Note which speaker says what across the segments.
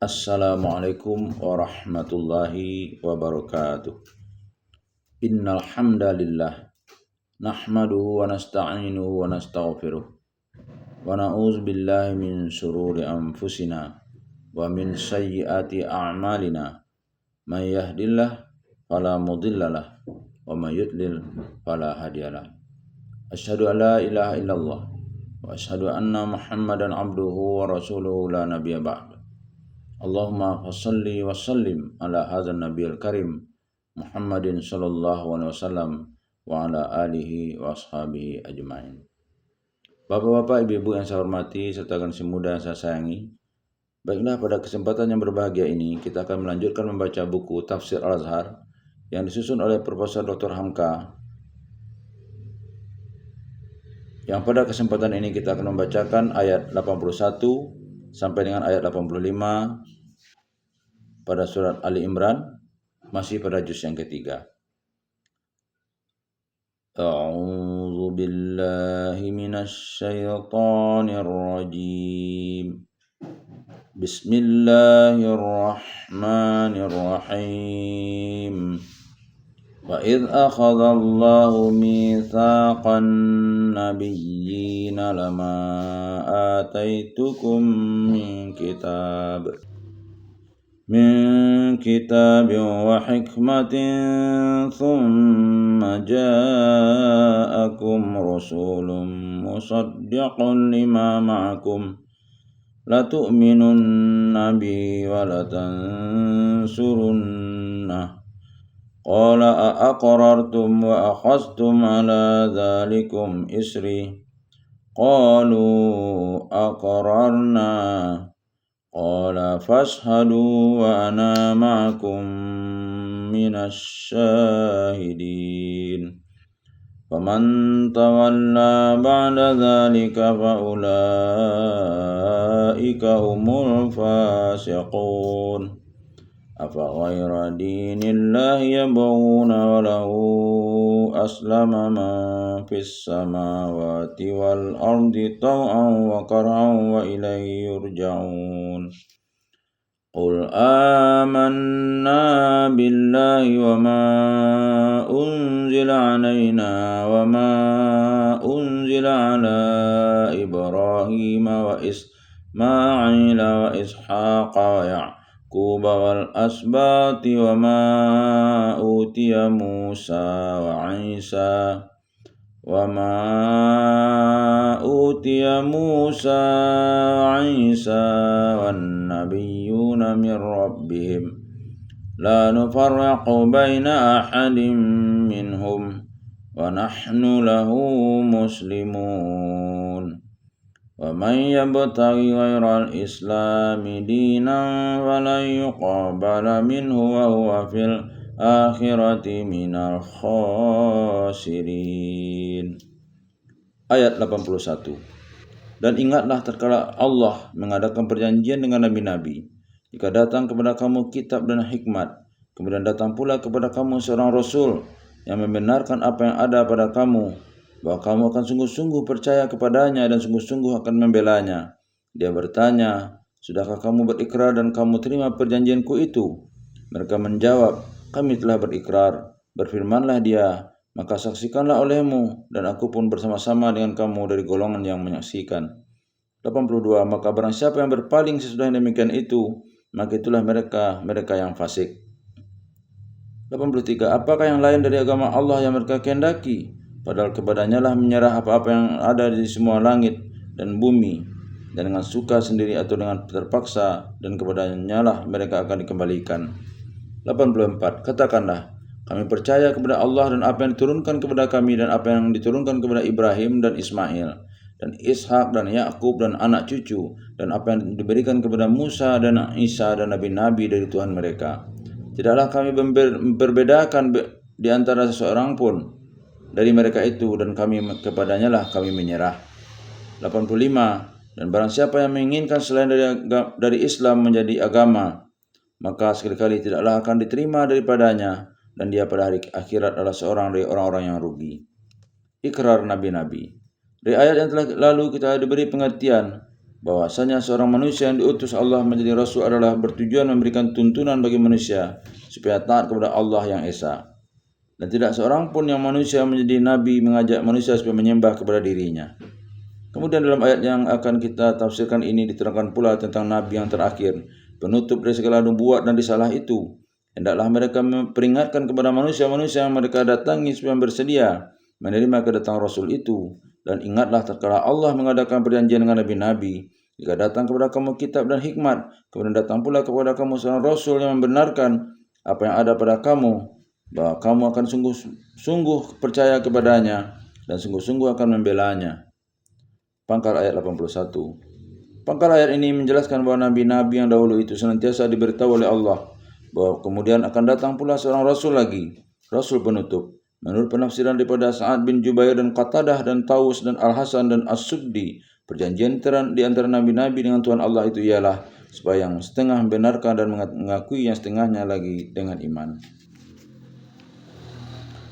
Speaker 1: Assalamualaikum warahmatullahi wabarakatuh. Innal hamdalillah nahmaduhu wa nasta'inuhu wa nastaghfiruh wa na'udzu billahi min shururi anfusina wa min sayyiati a'malina. May yahdihillahu fala mudhillalah wa may yudlil fala hadiyalah. Asyhadu an la ilaha illallah wa asyhadu anna Muhammadan abduhu wa rasuluhu la nabiyya ba'd. Allahumma salli wa sallim ala hadzal nabiyil karim Muhammadin sallallahu alaihi wasallam wa ala alihi wa ashabihi ajmain. Bapak-bapak, ibu-ibu yang saya hormati serta generasi muda yang saya sayangi, baiklah pada kesempatan yang berbahagia ini kita akan melanjutkan membaca buku Tafsir Al-Azhar yang disusun oleh Profesor Dr. Hamka. Yang pada kesempatan ini kita akan membacakan ayat 81 sampai dengan ayat 85 pada surat Ali Imran, masih pada juz yang ketiga. A'udzu billahi minasy syaithanir rajim. Bismillahirrahmanirrahim. Wa idz akhadha Allahu mitsaqan nabiyyina lama ataitukum min kitabin wa hikmatin thumma ja'akum rasulun musaddiqun lima ma'akum latu'minunna bihi wa latansurunnah. Qala a'aqrartum wa akhadhtum ala dhalikum isri? Qalu aqrarna. Qala fashhadu wa ana ma'akum minasyahidin. Faman tawalla ba'da dhalika fa ulaika humul fasiqun. Afa ghaira dinillahi yabghuna wa lahu aslama man fis samawati wal ardi taw'an wa karhan wa ilayhi yurja'un. Qul amanna billahi wa ma unzila alaina wa ma unzila ala Ibrahim wa Ismaila wa Ishaqa wa Ya'quba wal asbati wa ma utiya Musa wa Isa wan nabiyyuna min rabbihim la nufarriqu baina ahadin minhum wa nahnu lahu muslimun. Wa man yabtaghi ghairal islami dinan falan yuqbala minhu wa huwa fil akhirati minal khasirin. Ayat 81. Dan ingatlah tatkala Allah mengadakan perjanjian dengan nabi-nabi, jika datang kepada kamu kitab dan hikmat, kemudian datang pula kepada kamu seorang rasul yang membenarkan apa yang ada pada kamu, bahwa kamu akan sungguh-sungguh percaya kepadanya dan sungguh-sungguh akan membelanya. Dia bertanya, sudahkah kamu berikrar dan kamu terima perjanjianku itu? Mereka menjawab, kami telah berikrar. Berfirmanlah dia, maka saksikanlah olehmu dan aku pun bersama-sama dengan kamu dari golongan yang menyaksikan. 82. Maka barang siapa yang berpaling sesudah yang demikian itu, maka itulah mereka yang fasik. 83. Apakah yang lain dari agama Allah yang mereka kehendaki? Padahal kepadanya lah menyerah apa-apa yang ada di semua langit dan bumi, dan dengan suka sendiri atau dengan terpaksa, dan kepadanya lah mereka akan dikembalikan. 84. Katakanlah, kami percaya kepada Allah dan apa yang diturunkan kepada kami dan apa yang diturunkan kepada Ibrahim dan Ismail dan Ishak dan Yakub dan anak cucu, dan apa yang diberikan kepada Musa dan Isa dan nabi-nabi dari Tuhan mereka. Tidaklah kami memperbedakan di antara seseorang pun dari mereka itu, dan kami kepadanya lah kami menyerah. 85. Dan barang siapa yang menginginkan selain dari Islam menjadi agama, maka sekali-kali tidaklah akan diterima daripadanya, dan dia pada hari akhirat adalah seorang dari orang-orang yang rugi. Ikrar nabi-nabi. Dari ayat yang telah lalu kita diberi pengertian bahwasanya seorang manusia yang diutus Allah menjadi rasul adalah bertujuan memberikan tuntunan bagi manusia supaya taat kepada Allah yang esa. Dan tidak seorang pun yang manusia menjadi nabi mengajak manusia supaya menyembah kepada dirinya. Kemudian dalam ayat yang akan kita tafsirkan ini diterangkan pula tentang nabi yang terakhir, penutup dari segala nubuat dan risalah itu. Hendaklah mereka memperingatkan kepada manusia-manusia yang mereka datangi supaya bersedia menerima kedatangan Rasul itu. Dan ingatlah tatkala Allah mengadakan perjanjian dengan nabi-nabi, jika datang kepada kamu kitab dan hikmat, kemudian datang pula kepada kamu seorang Rasul yang membenarkan apa yang ada pada kamu, bahwa kamu akan sungguh-sungguh percaya kepadanya dan sungguh-sungguh akan membelanya. Pangkal ayat 81. Pangkal ayat ini menjelaskan bahwa nabi-nabi yang dahulu itu senantiasa diberitahu oleh Allah bahwa kemudian akan datang pula seorang rasul lagi, rasul penutup. Menurut penafsiran daripada Sa'ad bin Jubair dan Qatadah dan Taus dan Al-Hasan dan As-Suddi, perjanjian di antara nabi-nabi dengan Tuhan Allah itu ialah supaya yang setengah membenarkan dan mengakui yang setengahnya lagi dengan iman.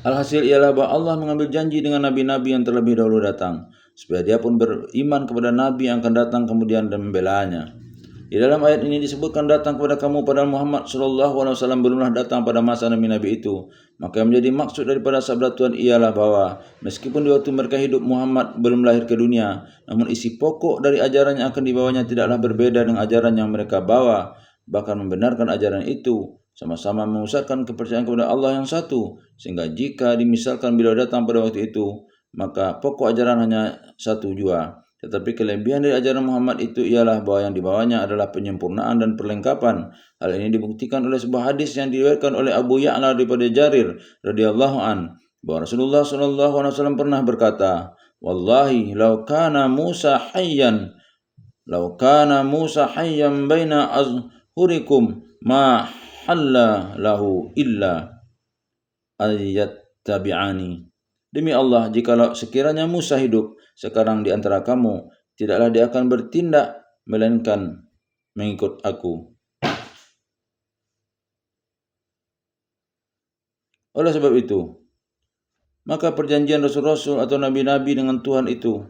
Speaker 1: Alhasil ialah bahwa Allah mengambil janji dengan nabi-nabi yang terlebih dahulu datang, supaya dia pun beriman kepada nabi yang akan datang kemudian dan membelanya. Di dalam ayat ini disebutkan datang kepada kamu padahal Muhammad SAW belumlah datang pada masa nabi-nabi itu. Maka yang menjadi maksud daripada sabda Tuhan ialah bahwa meskipun di waktu mereka hidup Muhammad belum lahir ke dunia, namun isi pokok dari ajaran yang akan dibawanya tidaklah berbeda dengan ajaran yang mereka bawa, bahkan membenarkan ajaran itu, sama-sama mengusahakan kepercayaan kepada Allah yang satu, sehingga jika dimisalkan beliau datang pada waktu itu, maka pokok ajaran hanya satu jua. Tetapi kelebihan dari ajaran Muhammad itu ialah bahwa yang dibawanya adalah penyempurnaan dan perlengkapan. Hal ini dibuktikan oleh sebuah hadis yang diriwayatkan oleh Abu Ya'la daripada Jarir radhiyallahu an, bahwa Rasulullah SAW pernah berkata, "Wallahi law kana Musa hayyan baina azhurikum ma halla lahu illa ayattabi'ani." Demi Allah, jikalau sekiranya Musa hidup sekarang di antara kamu, tidaklah dia akan bertindak melainkan mengikut aku. Oleh sebab itu, maka perjanjian rasul-rasul atau nabi-nabi dengan Tuhan itu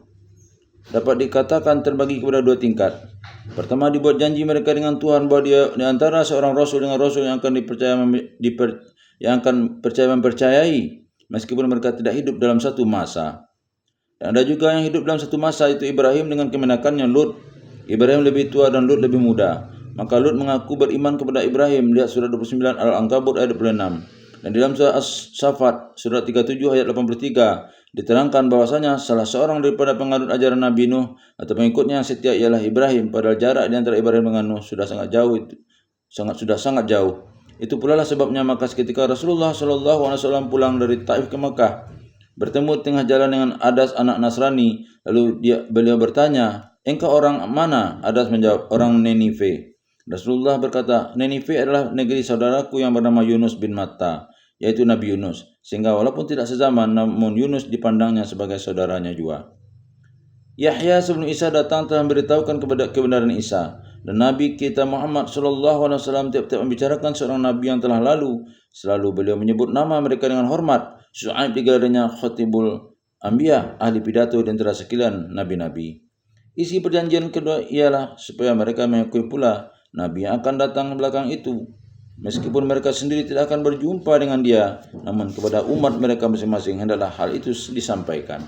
Speaker 1: dapat dikatakan terbagi kepada dua tingkat. Pertama, dibuat janji mereka dengan Tuhan bahwa dia di antara seorang rasul dengan rasul yang akan mempercayai meskipun mereka tidak hidup dalam satu masa. Dan ada juga yang hidup dalam satu masa, itu Ibrahim dengan kemenakannya Lut. Ibrahim lebih tua dan Lut lebih muda. Maka Lut mengaku beriman kepada Ibrahim. Lihat surat 29 Al-Ankabut ayat 26. Dan di dalam surat As-Safat surat 37 ayat 83 diterangkan bahwasanya salah seorang daripada penganut ajaran Nabi Nuh atau pengikutnya yang setia ialah Ibrahim, padahal jarak di antara Ibrahim dengan Nuh sudah sangat jauh. Itu pula lah sebabnya maka ketika Rasulullah SAW pulang dari Taif ke Mekah, bertemu tengah jalan dengan Adas anak Nasrani, lalu beliau bertanya, "Engkau orang mana?" Adas menjawab, "Orang Ninive." Rasulullah berkata, "Ninive adalah negeri saudaraku yang bernama Yunus bin Matta, yaitu Nabi Yunus, sehingga walaupun tidak sezaman, namun Yunus dipandangnya sebagai saudaranya juga." Yahya sebelum Isa datang telah memberitahukan kebenaran Isa, dan Nabi kita Muhammad SAW tiap-tiap membicarakan seorang Nabi yang telah lalu, selalu beliau menyebut nama mereka dengan hormat. Syu'aib digelarnya Khatibul Anbiya, ahli pidato di antara sekian Nabi-Nabi. Isi perjanjian kedua ialah supaya mereka mengakui pula Nabi yang akan datang belakang itu, meskipun mereka sendiri tidak akan berjumpa dengan dia, namun kepada umat mereka masing-masing hendaklah hal itu disampaikan.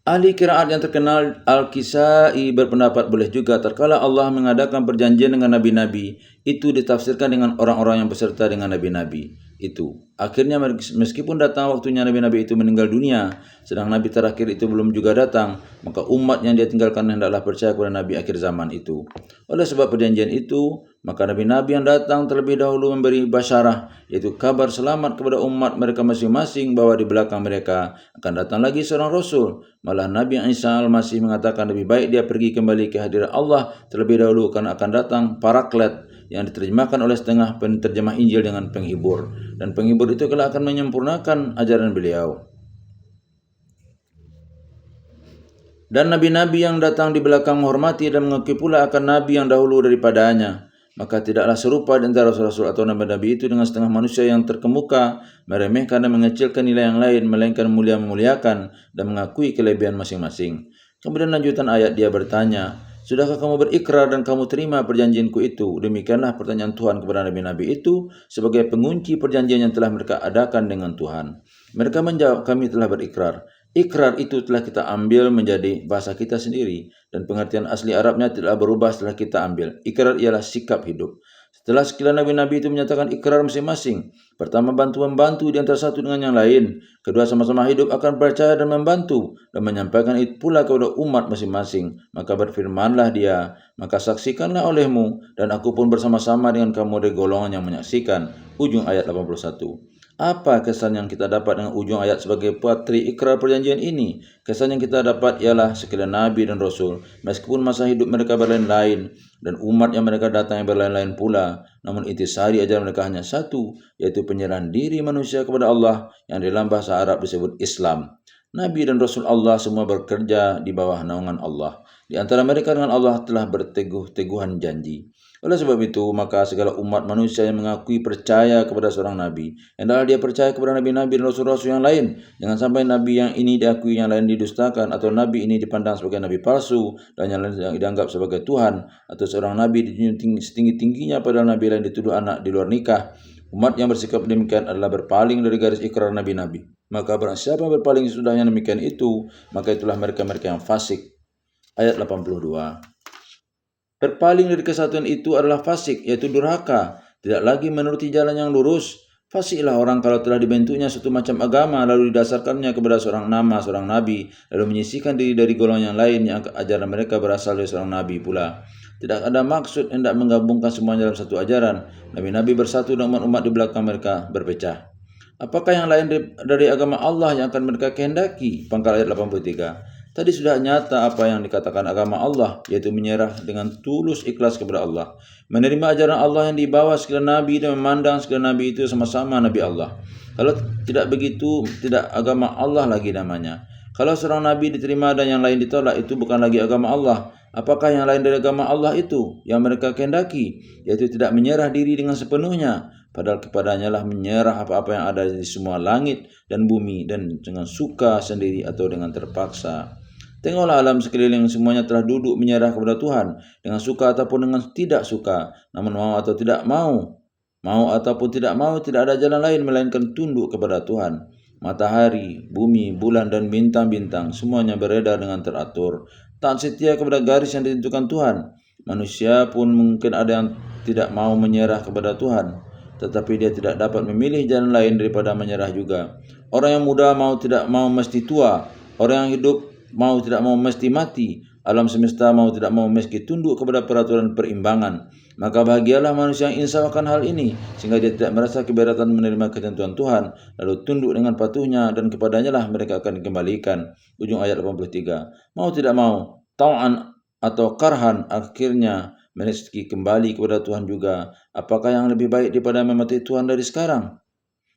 Speaker 1: Ahli qiraat yang terkenal Al-Kisai berpendapat boleh juga tatkala Allah mengadakan perjanjian dengan nabi-nabi, itu ditafsirkan dengan orang-orang yang beserta dengan nabi-nabi itu. Akhirnya meskipun datang waktunya nabi-nabi itu meninggal dunia, sedang nabi terakhir itu belum juga datang, maka umat yang dia tinggalkan hendaklah percaya kepada nabi akhir zaman itu. Oleh sebab perjanjian itu, maka nabi-nabi yang datang terlebih dahulu memberi basyarah, yaitu kabar selamat kepada umat mereka masing-masing bahwa di belakang mereka akan datang lagi seorang rasul. Malah Nabi Isa Al-Masih mengatakan lebih baik dia pergi kembali ke hadirat Allah terlebih dahulu, karena akan datang Paraklet yang diterjemahkan oleh setengah penterjemah Injil dengan penghibur, dan penghibur itu kelak akan menyempurnakan ajaran beliau. Dan nabi-nabi yang datang di belakang menghormati dan mengakui pula akan nabi yang dahulu daripadanya. Maka tidaklah serupa di antara rasul-rasul atau nabi-nabi itu dengan setengah manusia yang terkemuka, meremehkan dan mengecilkan nilai yang lain, melainkan memuliakan dan mengakui kelebihan masing-masing. Kemudian lanjutan ayat dia bertanya, sudahkah kamu berikrar dan kamu terima perjanjianku itu? Demikianlah pertanyaan Tuhan kepada nabi-nabi itu sebagai pengunci perjanjian yang telah mereka adakan dengan Tuhan. Mereka menjawab, kami telah berikrar. Ikrar itu telah kita ambil menjadi bahasa kita sendiri dan pengertian asli Arabnya tidak berubah setelah kita ambil. Ikrar ialah sikap hidup. Setelah sekian nabi-nabi itu menyatakan ikrar masing-masing. Pertama, bantu-membantu di antara satu dengan yang lain. Kedua, sama-sama hidup akan percaya dan membantu dan menyampaikan itu pula kepada umat masing-masing. Maka berfirmanlah dia, maka saksikanlah olehmu dan aku pun bersama-sama dengan kamu dari golongan yang menyaksikan. Ujung ayat 81. Apa kesan yang kita dapat dengan ujung ayat sebagai patri ikrar perjanjian ini? Kesan yang kita dapat ialah sekalian Nabi dan Rasul, meskipun masa hidup mereka berlain-lain dan umat yang mereka datang yang berlain-lain pula, namun intisari ajaran mereka hanya satu, yaitu penyerahan diri manusia kepada Allah yang dalam bahasa Arab disebut Islam. Nabi dan Rasul Allah semua bekerja di bawah naungan Allah. Di antara mereka dengan Allah telah berteguh-teguhan janji. Oleh sebab itu, maka segala umat manusia yang mengakui percaya kepada seorang nabi, hendaklah dia percaya kepada nabi-nabi dan rasul-rasul yang lain. Jangan sampai nabi yang ini diakui, yang lain didustakan, atau nabi ini dipandang sebagai nabi palsu dan yang lain yang dianggap sebagai Tuhan, atau seorang nabi dijunjung setinggi-tingginya padahal nabi lain dituduh anak di luar nikah. Umat yang bersikap demikian adalah berpaling dari garis ikrar nabi-nabi. Maka barang siapa yang berpaling sesudahnya demikian itu, maka itulah mereka-mereka yang fasik. Ayat 82. Berpaling dari kesatuan itu adalah fasik, yaitu durhaka, tidak lagi menuruti jalan yang lurus. Fasiklah orang kalau telah dibentuknya suatu macam agama, lalu didasarkannya kepada seorang nama, seorang nabi, lalu menyisihkan diri dari golongan yang lain yang ajaran mereka berasal dari seorang nabi pula. Tidak ada maksud hendak menggabungkan semuanya dalam satu ajaran. Nabi-nabi bersatu dan umat-umat di belakang mereka berpecah. Apakah yang lain dari agama Allah yang akan mereka kehendaki? Pangkal ayat 83. Tadi sudah nyata apa yang dikatakan agama Allah, yaitu menyerah dengan tulus ikhlas kepada Allah. Menerima ajaran Allah yang dibawa sekalian Nabi dan memandang sekalian Nabi itu sama-sama Nabi Allah. Kalau tidak begitu, tidak agama Allah lagi namanya. Kalau seorang Nabi diterima dan yang lain ditolak, itu bukan lagi agama Allah. Apakah yang lain dari agama Allah itu yang mereka kehendaki, yaitu tidak menyerah diri dengan sepenuhnya, padahal kepadanya lah menyerah apa-apa yang ada di semua langit dan bumi dan dengan suka sendiri atau dengan terpaksa. Tengoklah alam sekeliling semuanya telah duduk menyerah kepada Tuhan dengan suka ataupun dengan tidak suka, namun mau atau tidak mau. Mau ataupun tidak mau, tidak ada jalan lain melainkan tunduk kepada Tuhan. Matahari, bumi, bulan dan bintang-bintang semuanya beredar dengan teratur, taat setia kepada garis yang ditentukan Tuhan. Manusia pun mungkin ada yang tidak mau menyerah kepada Tuhan, tetapi dia tidak dapat memilih jalan lain daripada menyerah juga. Orang yang muda mau tidak mau mesti tua, orang yang hidup mau tidak mau mesti mati, alam semesta mau tidak mau mesti tunduk kepada peraturan perimbangan. Maka bahagialah manusia yang insaf akan hal ini, sehingga dia tidak merasa keberatan menerima ketentuan Tuhan, lalu tunduk dengan patuhnya dan kepadanya lah mereka akan dikembalikan. Ujung ayat 83. Mau tidak mau, ta'an atau karhan, akhirnya meski kembali kepada Tuhan juga. Apakah yang lebih baik daripada mematuhi Tuhan dari sekarang?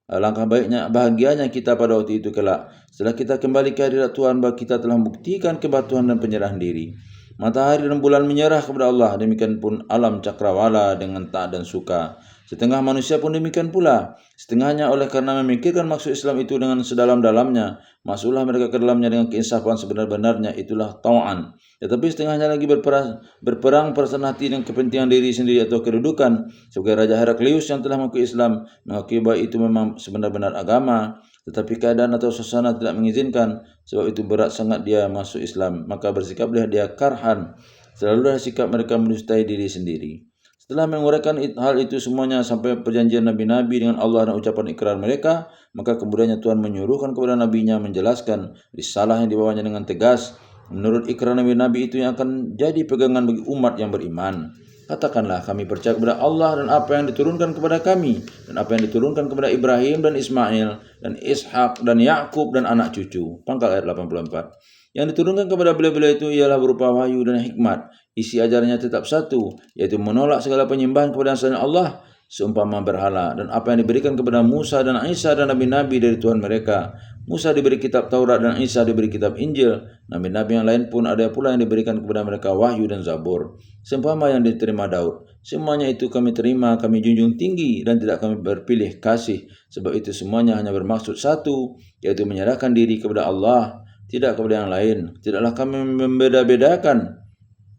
Speaker 1: Alangkah baiknya, bahagianya kita pada waktu itu kelak. Setelah kita kembali ke hadirat Tuhan, bahwa kita telah membuktikan kepatuhan dan penyerahan diri. Matahari dan bulan menyerah kepada Allah, demikian pun alam cakrawala dengan taat dan suka. Setengah manusia pun demikian pula. Setengahnya oleh karena memikirkan maksud Islam itu dengan sedalam-dalamnya, masuklah mereka ke dalamnya dengan keinsafan sebenar-benarnya, itulah ta'an. Tetapi setengahnya lagi berperang perasaan hati dengan kepentingan diri sendiri atau kedudukan, sebagai Raja Heraklius yang telah mengakui Islam, mengakui bahwa itu memang sebenar-benar agama, tetapi keadaan atau suasana tidak mengizinkan, sebab itu berat sangat dia masuk Islam, maka bersikaplah dia karhan. Selalulah sikap mereka mendustai diri sendiri. Setelah menguraikan hal itu semuanya sampai perjanjian nabi-nabi dengan Allah dan ucapan ikrar mereka, maka kemudiannya Tuhan menyuruhkan kepada nabinya menjelaskan risalah yang dibawanya dengan tegas, menurut ikrar nabi-nabi itu yang akan jadi pegangan bagi umat yang beriman. Katakanlah, kami percaya kepada Allah dan apa yang diturunkan kepada kami, dan apa yang diturunkan kepada Ibrahim dan Ismail dan Ishak dan Yakub dan anak cucu. Pangkal ayat 84. Yang diturunkan kepada beliau-beliau itu ialah berupa wahyu dan hikmat. Isi ajarannya tetap satu, yaitu menolak segala penyembahan kepada selain Allah seumpama berhala, dan apa yang diberikan kepada Musa dan Isa dan nabi-nabi dari Tuhan mereka. Musa diberi kitab Taurat dan Isa diberi kitab Injil. Nabi-nabi yang lain pun ada pula yang diberikan kepada mereka wahyu dan zabur, seumpama yang diterima Daud. Semuanya itu kami terima, kami junjung tinggi, dan tidak kami berpilih kasih. Sebab itu semuanya hanya bermaksud satu, yaitu menyerahkan diri kepada Allah, tidak kepada yang lain. Tidaklah kami membeda-bedakan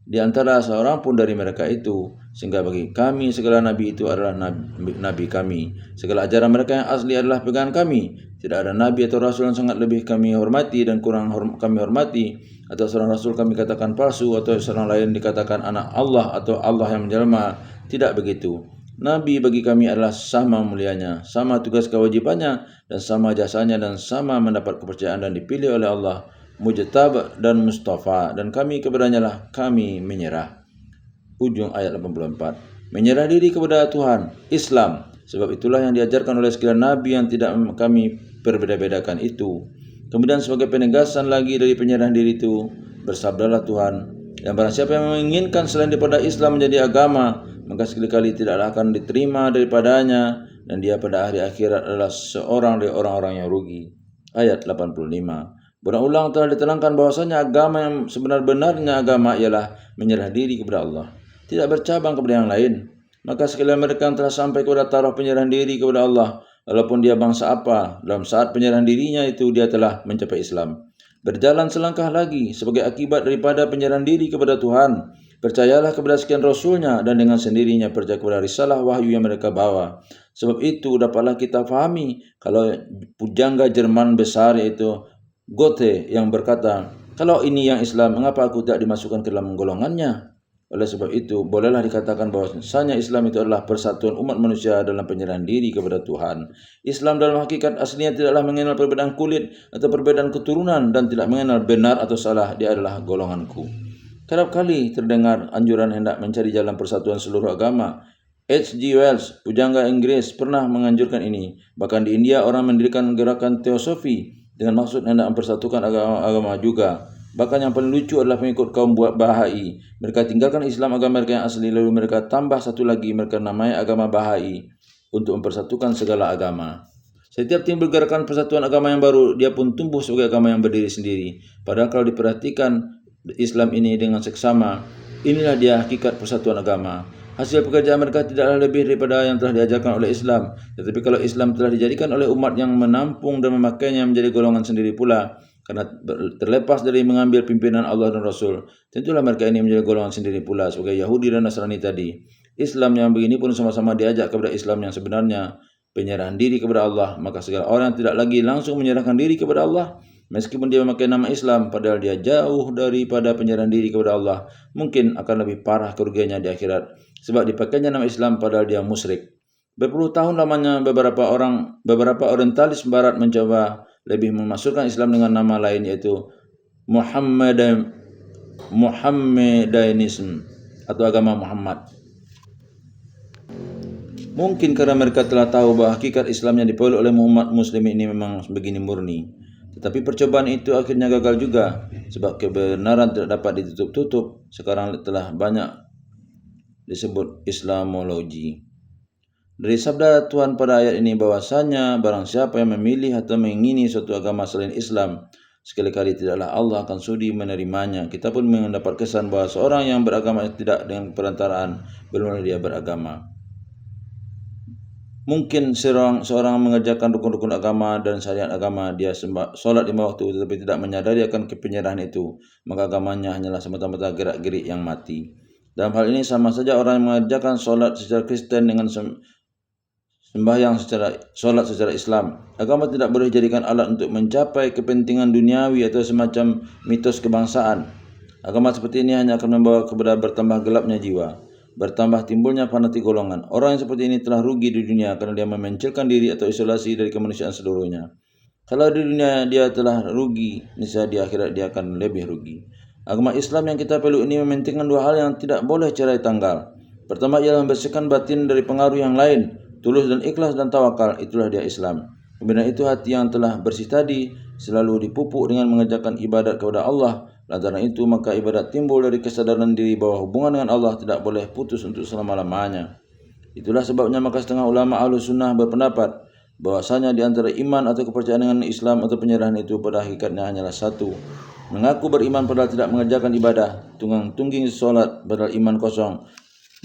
Speaker 1: di antara seorang pun dari mereka itu, sehingga bagi kami segala nabi itu adalah nabi kami. Segala ajaran mereka yang asli adalah pegangan kami. Tidak ada nabi atau rasul yang sangat lebih kami hormati dan kurang kami hormati, atau seorang rasul kami katakan palsu, atau seorang lain dikatakan anak Allah atau Allah yang menjelma. Tidak begitu. Nabi bagi kami adalah sama mulianya, sama tugas kewajibannya, dan sama jasanya, dan sama mendapat kepercayaan dan dipilih oleh Allah, mujtab dan mustafa, dan kami kepadanya lah kami menyerah. Ujung ayat 84. Menyerah diri kepada Tuhan, Islam. Sebab itulah yang diajarkan oleh segala nabi yang tidak kami berbeda-bedakan itu. Kemudian sebagai penegasan lagi dari penyerahan diri itu, bersabdalah Tuhan, dan barang siapa yang menginginkan selain daripada Islam menjadi agama, maka sekali-kali tidaklah akan diterima daripadanya, dan dia pada hari akhirat adalah seorang dari orang-orang yang rugi. Ayat 85. Berulang telah diterangkan bahwasanya agama yang sebenar-benarnya agama ialah menyerah diri kepada Allah, tidak bercabang kepada yang lain. Maka sekalian mereka yang telah sampai kepada taraf penyerahan diri kepada Allah, walaupun dia bangsa apa, dalam saat penyerahan dirinya itu dia telah mencapai Islam. Berjalan selangkah lagi sebagai akibat daripada penyerahan diri kepada Tuhan. Percayalah kepada sekian Rasulnya, dan dengan sendirinya percaya kepada risalah wahyu yang mereka bawa. Sebab itu dapatlah kita fahami kalau pujangga Jerman besar yaitu Goethe yang berkata, kalau ini yang Islam, mengapa aku tidak dimasukkan ke dalam golongannya? Oleh sebab itu, bolehlah dikatakan bahwasanya Islam itu adalah persatuan umat manusia dalam penyerahan diri kepada Tuhan. Islam dalam hakikat aslinya tidaklah mengenal perbedaan kulit atau perbedaan keturunan, dan tidak mengenal benar atau salah. Dia adalah golonganku. Kerap kali terdengar anjuran hendak mencari jalan persatuan seluruh agama. H.G. Wells, pujangga Inggris, pernah menganjurkan ini. Bahkan di India, orang mendirikan gerakan teosofi dengan maksud hendak mempersatukan agama-agama juga. Bahkan yang paling lucu adalah pengikut kaum Bahai. Mereka tinggalkan Islam agama mereka yang asli, lalu mereka tambah satu lagi, mereka namai agama Bahai, untuk mempersatukan segala agama. Setiap timbul gerakan persatuan agama yang baru, dia pun tumbuh sebagai agama yang berdiri sendiri. Padahal kalau diperhatikan Islam ini dengan seksama, inilah dia hakikat persatuan agama. Hasil pekerjaan mereka tidaklah lebih daripada yang telah diajarkan oleh Islam. Tetapi kalau Islam telah dijadikan oleh umat yang menampung dan memakainya menjadi golongan sendiri pula, karena terlepas dari mengambil pimpinan Allah dan Rasul, tentulah mereka ini menjadi golongan sendiri pula sebagai Yahudi dan Nasrani tadi. Islam yang begini pun sama-sama diajak kepada Islam yang sebenarnya, penyerahan diri kepada Allah. Maka segala orang yang tidak lagi langsung menyerahkan diri kepada Allah, meskipun dia memakai nama Islam, padahal dia jauh daripada penyerahan diri kepada Allah, mungkin akan lebih parah kerugiannya di akhirat, sebab dipakainya nama Islam padahal dia musyrik. Berpuluh tahun lamanya beberapa orientalis barat mencoba lebih memasukkan Islam dengan nama lain, yaitu Muhammadanism atau agama Muhammad. Mungkin karena mereka telah tahu bahwa hakikat Islam yang dipeluk oleh umat muslim ini memang begini murni. Tetapi percobaan itu akhirnya gagal juga, sebab kebenaran tidak dapat ditutup-tutup. Sekarang telah banyak disebut Islamologi. Dari sabda Tuhan pada ayat ini bahwasanya barang siapa yang memilih atau mengingini suatu agama selain Islam, sekali-kali tidaklah Allah akan sudi menerimanya. Kita pun mendapat kesan bahwa seorang yang beragama tidak dengan perantaraan, belum dia beragama. Mungkin seorang mengerjakan rukun-rukun agama dan syariat agama, dia solat 5 waktu, tetapi tidak menyadari akan kepenyerahan itu, maka agamanya hanyalah semata-mata gerak-gerik yang mati. Dalam hal ini sama saja orang yang mengerjakan solat secara Kristen dengan sembahyang solat secara Islam. Agama tidak boleh dijadikan alat untuk mencapai kepentingan duniawi atau semacam mitos kebangsaan. Agama seperti ini hanya akan membawa kepada bertambah gelapnya jiwa, bertambah timbulnya fanatik golongan. Orang yang seperti ini telah rugi di dunia karena dia memencilkan diri atau isolasi dari kemanusiaan seluruhnya. Kalau di dunia dia telah rugi, niscaya di akhirat dia akan lebih rugi. Agama Islam yang kita peluk ini mementingkan dua hal yang tidak boleh cerai tanggal. Pertama ialah membersihkan batin dari pengaruh yang lain, tulus dan ikhlas dan tawakal, itulah dia Islam. Kemudian itu hati yang telah bersih tadi selalu dipupuk dengan mengerjakan ibadat kepada Allah. Lantaran itu maka ibadat timbul dari kesadaran diri bahwa hubungan dengan Allah tidak boleh putus untuk selama-lamanya. Itulah sebabnya maka setengah ulama Ahlus Sunnah berpendapat bahwasanya di antara iman atau kepercayaan dengan Islam atau penyerahan itu pada hakikatnya hanyalah satu. Mengaku beriman padahal tidak mengerjakan ibadah, tunggang-tungging salat padahal iman kosong.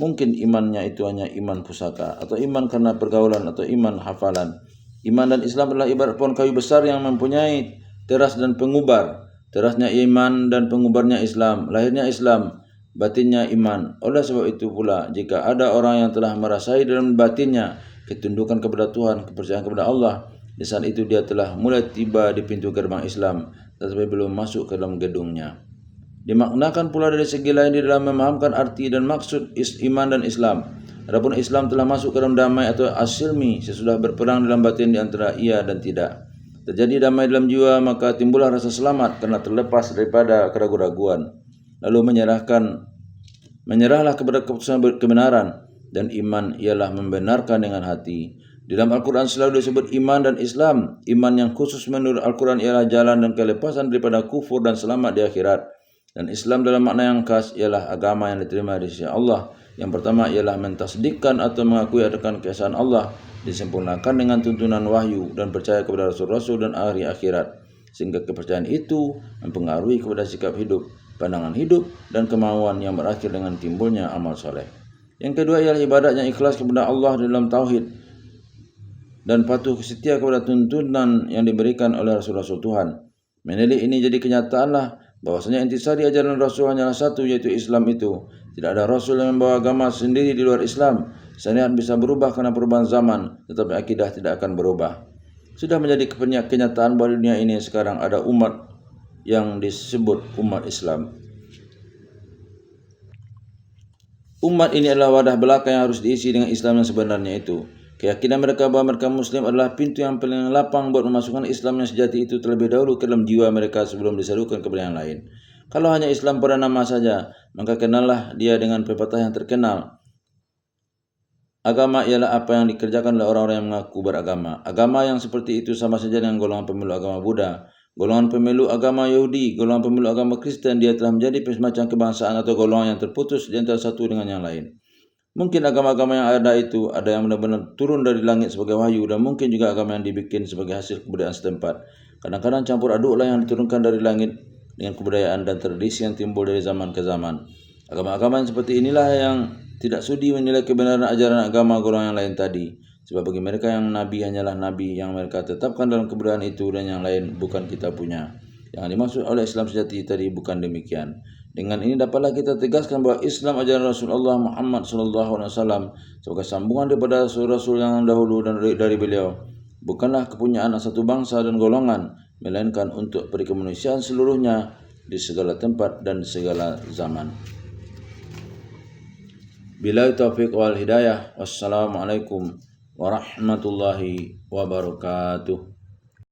Speaker 1: Mungkin imannya itu hanya iman pusaka, atau iman karena pergaulan, atau iman hafalan. Iman dan Islam adalah ibarat pohon kayu besar yang mempunyai teras dan pengubar. Terasnya iman dan pengubarnya Islam. Lahirnya Islam, batinnya iman. Oleh sebab itu pula, jika ada orang yang telah merasai dalam batinnya ketundukan kepada Tuhan, kepercayaan kepada Allah, di saat itu dia telah mulai tiba di pintu gerbang Islam, tetapi belum masuk ke dalam gedungnya. Dimaknakan pula dari segi lain di dalam memahamkan arti dan maksud iman dan Islam. Adapun Islam telah masuk ke dalam damai atau asilmi sesudah berperang dalam batin di antara iya dan tidak. Terjadi damai dalam jiwa, maka timbullah rasa selamat karena terlepas daripada keraguan-raguan. Lalu menyerahlah kepada keputusan kebenaran, dan iman ialah membenarkan dengan hati. Di dalam Al-Quran selalu disebut iman dan Islam. Iman yang khusus menurut Al-Quran ialah jalan dan kelepasan daripada kufur dan selamat di akhirat. Dan Islam dalam makna yang khas ialah agama yang diterima di sisi Allah. Yang pertama ialah mentasdikkan atau mengakui akan keesaan Allah, disempurnakan dengan tuntunan wahyu dan percaya kepada Rasul-Rasul dan hari akhirat. Sehingga kepercayaan itu mempengaruhi kepada sikap hidup, pandangan hidup, dan kemauan yang berakhir dengan timbulnya amal soleh. Yang kedua ialah ibadat yang ikhlas kepada Allah dalam tauhid dan patuh setia kepada tuntunan yang diberikan oleh Rasul-Rasul Tuhan. Menelik ini jadi kenyataanlah bahwasanya intisari ajaran Rasul hanyalah satu, yaitu Islam itu. Tidak ada Rasul yang membawa agama sendiri di luar Islam. Syariat bisa berubah karena perubahan zaman, tetapi akidah tidak akan berubah. Sudah menjadi kenyataan bahwa dunia ini sekarang ada umat yang disebut umat Islam. Umat ini adalah wadah belaka yang harus diisi dengan Islam yang sebenarnya itu. Keyakinan mereka bahwa mereka Muslim adalah pintu yang paling lapang buat memasukkan Islam yang sejati itu terlebih dahulu ke dalam jiwa mereka sebelum diserukan kepada yang lain. Kalau hanya Islam pada nama saja, maka kenallah dia dengan pepatah yang terkenal. Agama ialah apa yang dikerjakan oleh orang-orang yang mengaku beragama. Agama yang seperti itu sama saja dengan golongan pemilu agama Buddha, golongan pemilu agama Yahudi, golongan pemilu agama Kristen. Dia telah menjadi semacam kebangsaan atau golongan yang terputus di antara satu dengan yang lain. Mungkin agama-agama yang ada itu ada yang benar-benar turun dari langit sebagai wahyu, dan mungkin juga agama yang dibikin sebagai hasil kebudayaan setempat. Kadang-kadang campur aduklah yang diturunkan dari langit dengan kebudayaan dan tradisi yang timbul dari zaman ke zaman. Agama-agama yang seperti inilah yang tidak sudi menilai kebenaran ajaran agama golongan yang lain tadi. Sebab bagi mereka yang nabi hanyalah nabi yang mereka tetapkan dalam kebudayaan itu, dan yang lain bukan kita punya. Yang dimaksud oleh Islam sejati tadi bukan demikian. Dengan ini dapatlah kita tegaskan bahwa Islam ajaran Rasulullah Muhammad SAW sebagai sambungan daripada Rasul yang dahulu dan dari beliau bukanlah kepunyaan satu bangsa dan golongan, melainkan untuk perikemanusiaan seluruhnya di segala tempat dan segala zaman. Billahi taufiq wal hidayah. Wassalamualaikum warahmatullahi wabarakatuh.